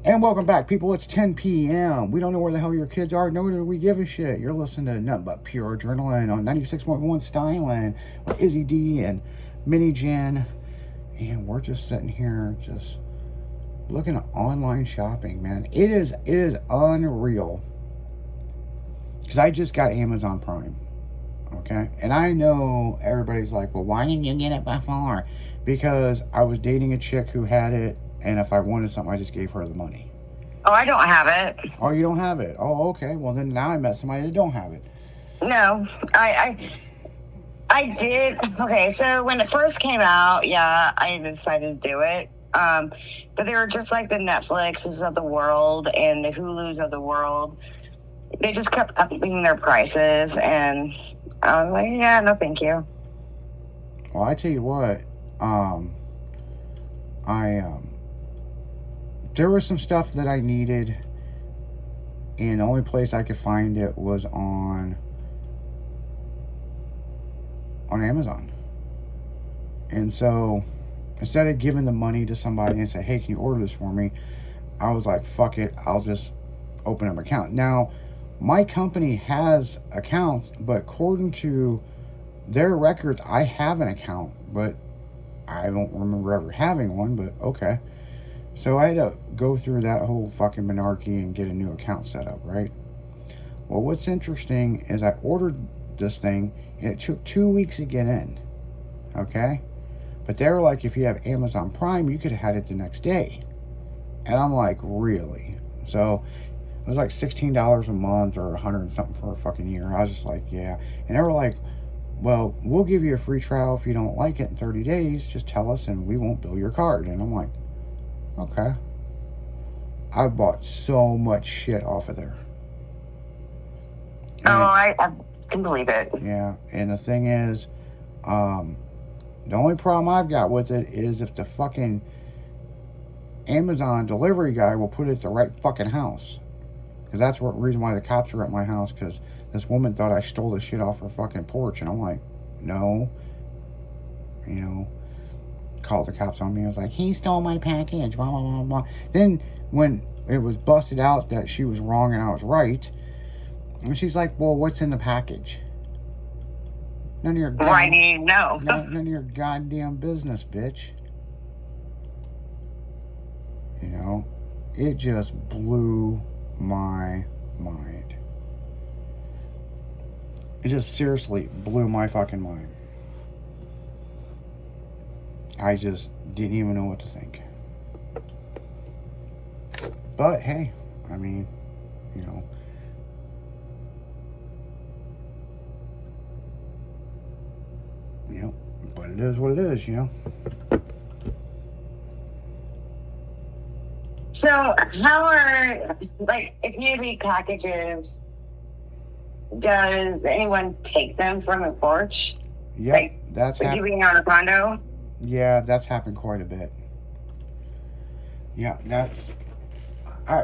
And welcome back, people. It's 10 p.m. We don't know where the hell your kids are, nor do we give a shit. You're listening to nothing but pure adrenaline on 96.1 Styling with Izzy D and Mini Jen. And we're just sitting here just looking at online shopping, man. It is unreal. Because I just got Amazon Prime. Okay? And I know everybody's like, well, why didn't you get it before? Because I was dating a chick who had it, and if I wanted something, I just gave her the money. Oh, I don't have it. Oh, you don't have it? Oh, okay. Well, then now I met somebody that don't have it. No, I did. Okay, so when it first came out, yeah, I decided to do it. But they were just like the Netflixes of the world and the Hulus of the world. They just kept upping their prices, and I was like, yeah, no, thank you. Well, I tell you what, there was some stuff that I needed, and the only place I could find it was on Amazon. And so instead of giving the money to somebody and say, hey, can you order this for me, I was like, fuck it, I'll just open up an account. Now, my company has accounts, but according to their records, I have an account, but I don't remember ever having one, but okay. So I had to go through that whole fucking monarchy and get a new account set up, right? Well, what's interesting is I ordered this thing, and it took 2 weeks to get in, okay? But they were like, if you have Amazon Prime, you could have had it the next day. And I'm like, really? So it was like $16 a month or 100 and something for a fucking year. I was just like, yeah. And they were like, well, we'll give you a free trial if you don't like it in 30 days. Just tell us and we won't bill your card. And I'm like, okay. I bought so much shit off of there. And I can believe it. Yeah, and the thing is, the only problem I've got with it is if the fucking Amazon delivery guy will put it at the right fucking house. Because that's the reason why the cops are at my house, because this woman thought I stole the shit off her fucking porch. And I'm like, no. You know, called the cops on me. I was like, he stole my package, blah, blah, blah, blah. Then when it was busted out that she was wrong and I was right, and she's like, well, what's in the package? None of your Why do you know? None of your goddamn business, bitch. You know, it just blew my mind. It just seriously blew my fucking mind. I just didn't even know what to think. But hey, I mean, you know, but it is what it is, you know. So how are, like, if you leave packages, does anyone take them from the porch? Yeah, like, that's happened. You being on a condo? Yeah, that's happened quite a bit. Yeah,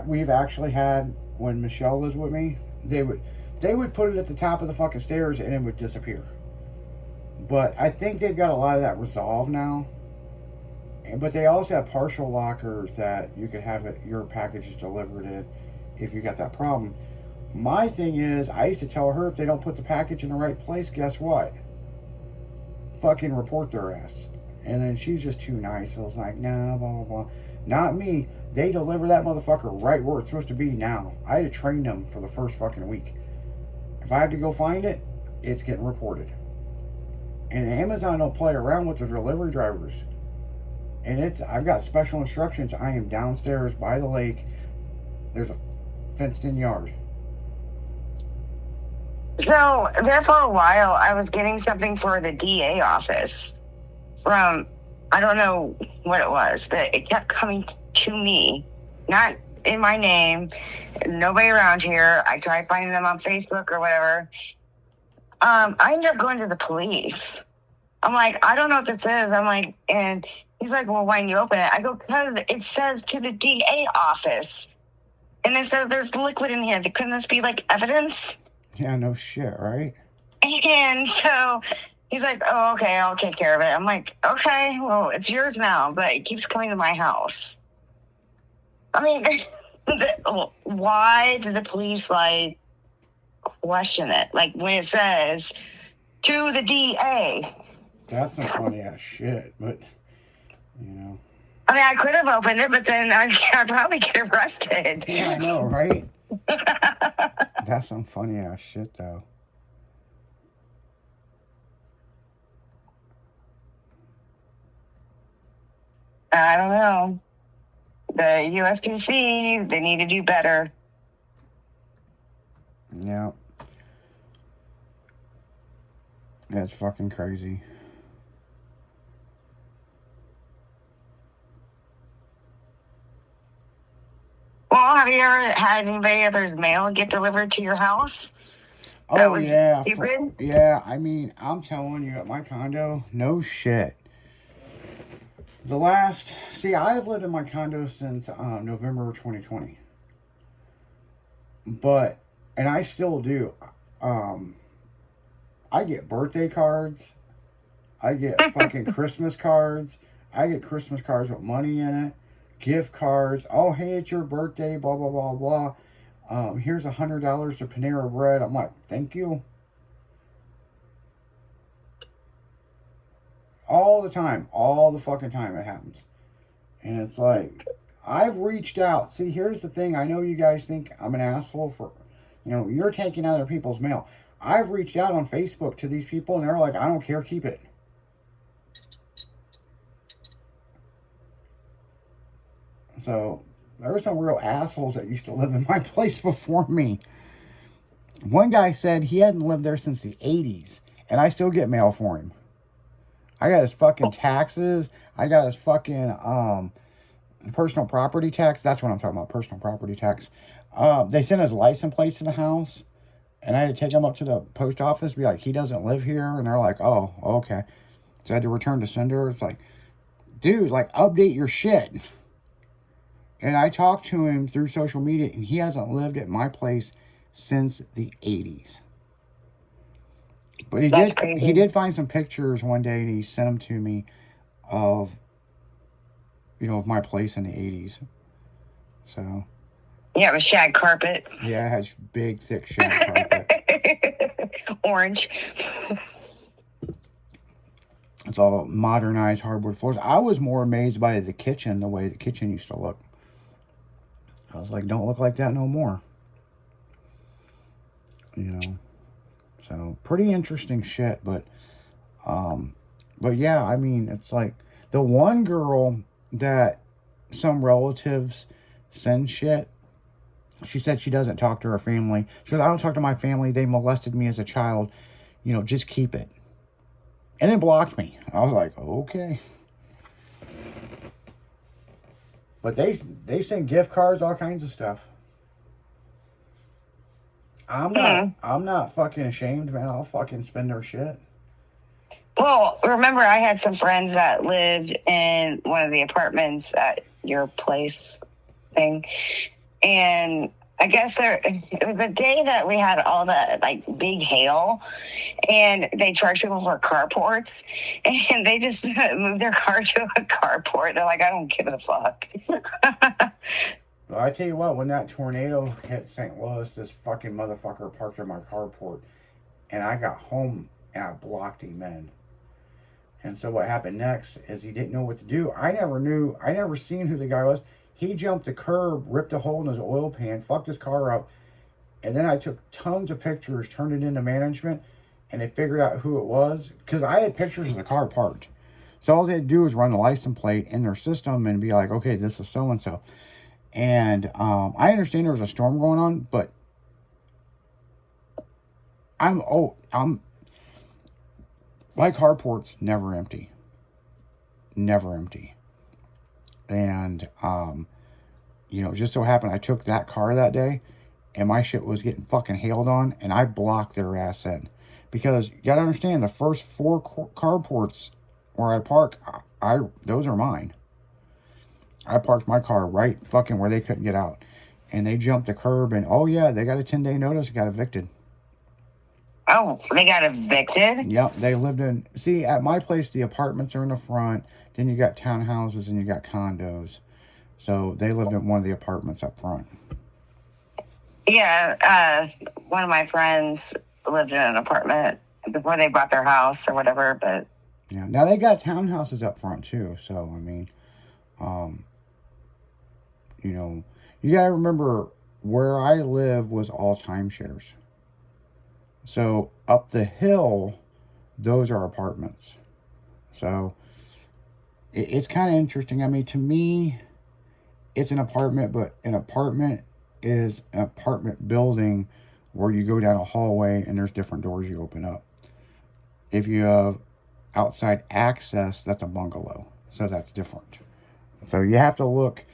we've actually had, when Michelle lives with me, they would put it at the top of the fucking stairs and it would disappear. But I think they've got a lot of that resolved now. But they also have partial lockers that you could have your packages delivered in if you got that problem. My thing is, I used to tell her if they don't put the package in the right place, guess what? Fucking report their ass. And then she's just too nice. So I was like, nah, blah, blah, blah. Not me. They deliver that motherfucker right where it's supposed to be now. I had to train them for the first fucking week. If I had to go find it, it's getting reported. And Amazon don't play around with the delivery drivers. And I've got special instructions. I am downstairs by the lake. There's a fenced-in yard. So there for a while, I was getting something for the DA office from, I don't know what it was, but it kept coming to me, not in my name, nobody around here. I tried finding them on Facebook or whatever. I ended up going to the police. I'm like, I don't know what this is. I'm like, and he's like, well, why didn't you open it? I go, because it says to the DA office. And it says there's liquid in here. Couldn't this be like evidence? Yeah, no shit, right? And so he's like, oh, okay, I'll take care of it. I'm like, okay, well, it's yours now, but it keeps coming to my house. I mean, why did the police like question it? Like when it says to the DA. That's some funny ass shit, but you know. I mean, I could have opened it, but then I'd probably get arrested. Yeah, I know, right? That's some funny ass shit, though. I don't know. The USPC, they need to do better. Yeah. That's fucking crazy. Well, have you ever had anybody else's mail get delivered to your house? Oh, yeah. Stupid? Yeah, I mean, I'm telling you, at my condo, no shit. I've lived in my condo since November 2020. And I still do. I get birthday cards. I get fucking Christmas cards. I get Christmas cards with money in it. Gift cards. Oh, hey, it's your birthday, blah, blah, blah, blah. Here's $100 of Panera Bread. I'm like, thank you. All the time. All the fucking time it happens. And it's like, I've reached out. See, here's the thing. I know you guys think I'm an asshole for, you're taking other people's mail. I've reached out on Facebook to these people, and they're like, I don't care, keep it. So, there were some real assholes that used to live in my place before me. One guy said he hadn't lived there since the 80s, and I still get mail for him. I got his fucking taxes. I got his fucking personal property tax. That's what I'm talking about, personal property tax. They sent his license plates to the house, and I had to take him up to the post office, be like, he doesn't live here. And they're like, oh, okay. So I had to return to sender. It's like, dude, like, update your shit. And I talked to him through social media, and he hasn't lived at my place since the 80s. But he did find some pictures one day, and he sent them to me of, of my place in the 80s. So. Yeah, it was shag carpet. Yeah, it has big, thick shag carpet. Orange. It's all modernized hardwood floors. I was more amazed by the kitchen, the way the kitchen used to look. I was like, don't look like that no more. So pretty interesting shit, but yeah, I mean, it's like the one girl that some relatives send shit, she said she doesn't talk to her family. She goes, I don't talk to my family. They molested me as a child. Just keep it. And then blocked me. I was like, okay. But they send gift cards, all kinds of stuff. I'm not fucking ashamed, man. I'll fucking spend their shit. Well, remember, I had some friends that lived in one of the apartments at your place thing. And I guess the day that we had all the like big hail, and they charged people for carports, and they just moved their car to a carport. They're like, I don't give a fuck. Well, I tell you what, when that tornado hit St. Louis, this fucking motherfucker parked in my carport, and I got home and I blocked him in. And so what happened next is he didn't know what to do. I never seen who the guy was. He jumped the curb, ripped a hole in his oil pan, fucked his car up, and then I took tons of pictures, turned it into management, and they figured out who it was. Because I had pictures of the car parked. So all they had to do was run the license plate in their system and be like, okay, this is so-and-so. And I understand there was a storm going on, but my carport's never empty. Never empty. And, just so happened I took that car that day, and my shit was getting fucking hailed on, and I blocked their ass in. Because you gotta understand, the first 4 carports where I park, those are mine. I parked my car right fucking where they couldn't get out. And they jumped the curb, and oh yeah, they got a 10-day notice, got evicted. Oh, they got evicted? Yep, they lived in... At my place, the apartments are in the front. Then you got townhouses and you got condos. So they lived in one of the apartments up front. Yeah, one of my friends lived in an apartment before they bought their house or whatever, but Yeah. Now they got townhouses up front too. So I mean, you know, you gotta remember where I live was all timeshares. So up the hill, those are apartments. So it's kind of interesting. I mean, to me, it's an apartment, but an apartment is an apartment building where you go down a hallway and there's different doors you open up. If you have outside access, that's a bungalow. So that's different. So you have to look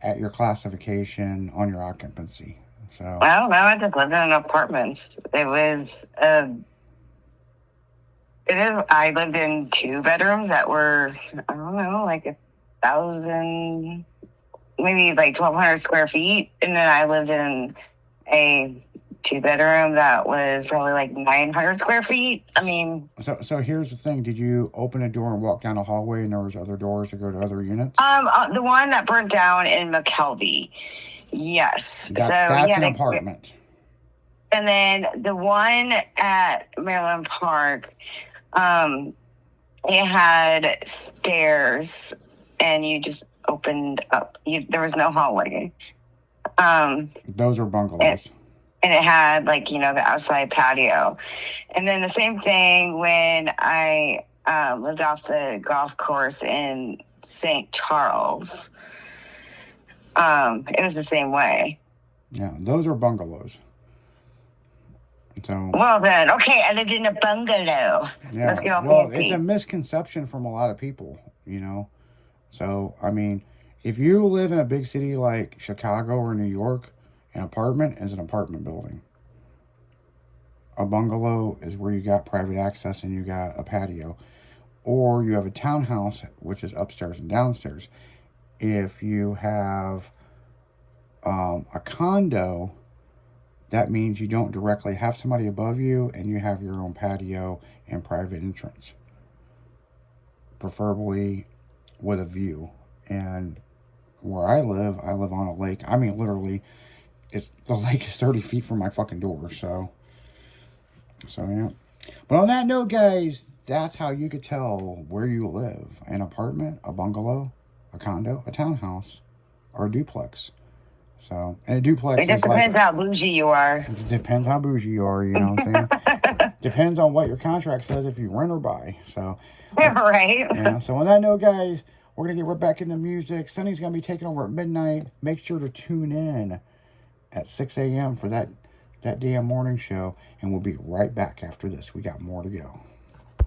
at your classification on your occupancy. So I don't know. I just lived in apartments. I lived in 2 bedrooms that were, I don't know, like 1,000, maybe like 1,200 square feet. And then I lived in a 2-bedroom that was probably like 900 square feet. I mean, so here's the thing. Did you open a door and walk down a hallway and there was other doors to go to other units? the one that burnt down in McKelvey. Yes. That's an apartment. And then the one at Maryland Park, it had stairs and you just opened up. There was no hallway. Those are bungalows. And it had like, the outside patio. And then the same thing when I lived off the golf course in St. Charles. It was the same way. Yeah, those are bungalows. So well then, okay, I lived in a bungalow. Yeah, let's get off it's a misconception from a lot of people, So I mean, if you live in a big city like Chicago or New York, an apartment is an apartment building. A bungalow is where you got private access and you got a patio, or you have a townhouse, which is upstairs and downstairs. If you have a condo, that means you don't directly have somebody above you and you have your own patio and private entrance, preferably with a view. And where I live on a lake. I mean, literally, the lake is 30 feet from my fucking door. So yeah. But on that note, guys, that's how you could tell where you live: an apartment, a bungalow, a condo, a townhouse, or a duplex. So, and a duplex it just depends how bougie you are. It depends how bougie you are, you know what I'm saying? Depends on what your contract says if you rent or buy. So, right. Yeah. So on that note, guys, we're going to get right back into music. Sunny's going to be taking over at midnight. Make sure to tune in at 6 a.m. for that damn morning show. And we'll be right back after this. We got more to go.